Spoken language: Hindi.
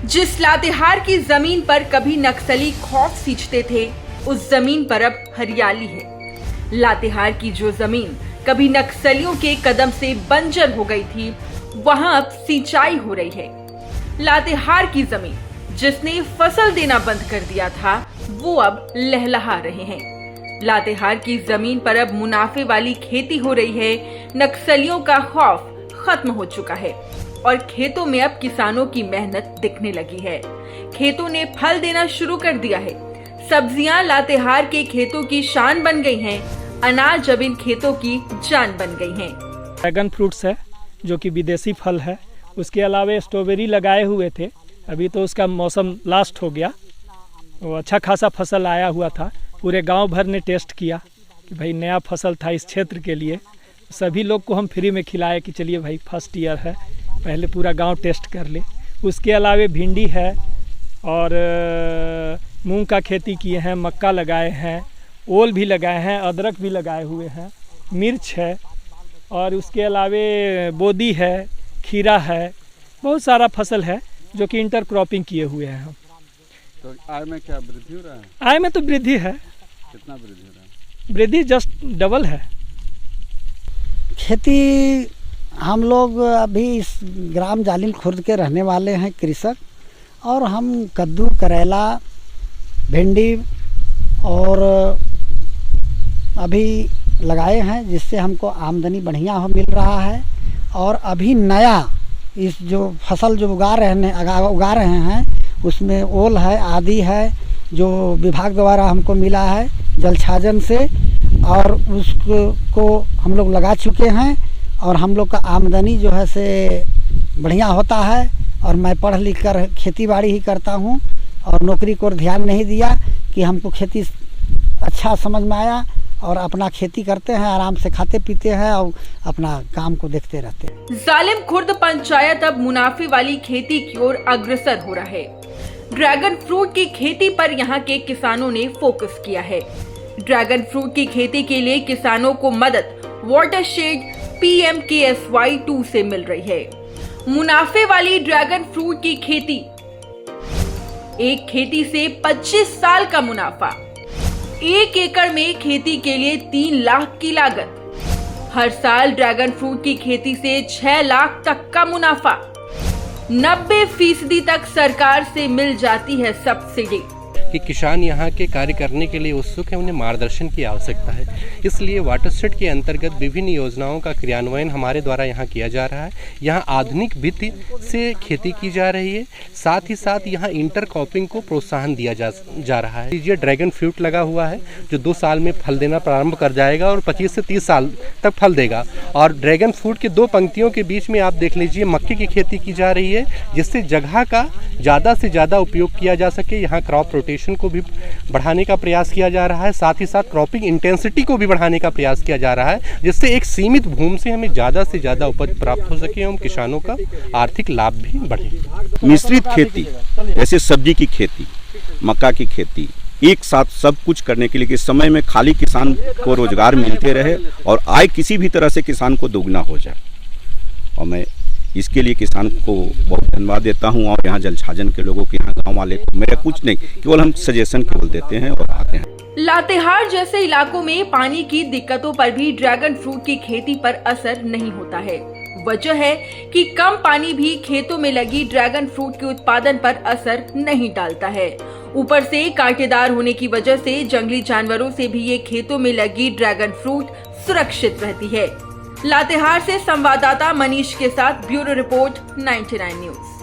जिस लातेहार की जमीन पर कभी नक्सली खौफ सींचते थे, उस जमीन पर अब हरियाली है। लातेहार की जो जमीन कभी नक्सलियों के कदम से बंजर हो गई थी, वहां अब सिंचाई हो रही है। लातेहार की जमीन जिसने फसल देना बंद कर दिया था, वो अब लहलहा रहे हैं। लातेहार की जमीन पर अब मुनाफे वाली खेती हो रही है। नक्सलियों का खौफ खत्म हो चुका है और खेतों में अब किसानों की मेहनत दिखने लगी है। खेतों ने फल देना शुरू कर दिया है। सब्जियां लातेहार के खेतों की शान बन गई हैं। अनाज अब इन खेतों की जान बन गई हैं। ड्रैगन फ्रूट्स है जो कि विदेशी फल है। उसके अलावा स्ट्रॉबेरी लगाए हुए थे, अभी तो उसका मौसम लास्ट हो गया। वो अच्छा खासा फसल आया हुआ था। पूरे गांव भर ने टेस्ट किया कि भाई नया फसल था इस क्षेत्र के लिए। सभी लोग को हम फ्री में खिलाए कि चलिए भाई फर्स्ट ईयर है, पहले पूरा गांव टेस्ट कर ले। उसके अलावा भिंडी है और मूंग का खेती किए हैं, मक्का लगाए हैं, ओल भी लगाए हैं, अदरक भी लगाए हुए हैं, मिर्च है और उसके अलावा बोदी है, खीरा है, बहुत सारा फसल है जो कि इंटर क्रॉपिंग किए हुए हैं हम। तो आय में क्या वृद्धि हो रहा है? आय में तो वृद्धि है। कितना वृद्धि हो रहा है? वृद्धि जस्ट डबल है। खेती हम लोग अभी इस ग्राम जालिम खुर्द के रहने वाले हैं कृषक, और हम कद्दू, करेला, भिंडी और अभी लगाए हैं, जिससे हमको आमदनी बढ़िया हो मिल रहा है। और अभी नया इस जो फसल जो उगा रहे हैं उसमें ओल है, आदि है, जो विभाग द्वारा हमको मिला है जल छाजन से, और उसको हम लोग लगा चुके हैं और हम लोग का आमदनी जो है से बढ़िया होता है। और मैं पढ़ लिख कर खेती बाड़ी ही करता हूँ और नौकरी को ध्यान नहीं दिया कि हमको खेती अच्छा समझ में आया और अपना खेती करते हैं, आराम से खाते पीते हैं और अपना काम को देखते रहते हैं। जालिम खुर्द पंचायत अब मुनाफे वाली खेती की ओर अग्रसर हो रहा है। ड्रैगन फ्रूट की खेती पर यहाँ के किसानों ने फोकस किया है। ड्रैगन फ्रूट की खेती के लिए किसानों को मदद वाटरशेड PMKSY 2 से मिल रही है। मुनाफे वाली ड्रैगन फ्रूट की खेती, एक खेती से 25 साल का मुनाफा, 1 एकड़ में खेती के लिए 3 लाख की लागत, हर साल ड्रैगन फ्रूट की खेती से 6 लाख तक का मुनाफा, 90% तक सरकार से मिल जाती है सब्सिडी। कि किसान यहाँ के कार्य करने के लिए उत्सुक है, उन्हें मार्गदर्शन की आवश्यकता है। इसलिए वाटरशेड के अंतर्गत विभिन्न योजनाओं का क्रियान्वयन हमारे द्वारा यहाँ किया जा रहा है। यहाँ आधुनिक विधि से खेती की जा रही है, साथ ही साथ यहाँ इंटर क्रॉपिंग को प्रोत्साहन दिया जा रहा है। ये ड्रैगन फ्रूट लगा हुआ है जो 2 साल में फल देना प्रारंभ कर जाएगा और 25 से 30 साल तक फल देगा। और ड्रैगन फ्रूट के 2 पंक्तियों के बीच में आप देख लीजिए मक्के की खेती की जा रही है, जिससे जगह का ज़्यादा से ज़्यादा उपयोग किया जा सके। यहाँ क्रॉप रोटेशन को भी बढ़ाने का प्रयास किया जा रहा है, साथ ही साथ क्रॉपिंग इंटेंसिटी को भी बढ़ाने का प्रयास किया जा रहा है, जिससे एक सीमित भूमि से हमें ज़्यादा से ज़्यादा उपज प्राप्त हो सके एवं किसानों का आर्थिक लाभ भी बढ़े। मिश्रित खेती जैसे सब्जी की खेती, मक्का की खेती, एक साथ सब कुछ करने के लिए कि समय में खाली किसान को रोजगार मिलते रहे और आय किसी भी तरह से किसान को दोगुना हो जाए। और मैं इसके लिए किसान को बहुत धन्यवाद देता हूं। और यहाँ जल छाजन के लोगों के, यहाँ गांव वाले को मेरा कुछ नहीं, केवल हम सजेशन केवल देते हैं और आते हैं। लातेहार जैसे इलाकों में पानी की दिक्कतों पर भी ड्रैगन फ्रूट की खेती पर असर नहीं होता है। वजह है कि कम पानी भी खेतों में लगी ड्रैगन फ्रूट के उत्पादन पर असर नहीं डालता है। ऊपर से कांटेदार होने की वजह से जंगली जानवरों से भी ये खेतों में लगी ड्रैगन फ्रूट सुरक्षित रहती है। लातेहार से संवाददाता मनीष के साथ ब्यूरो रिपोर्ट 99 न्यूज।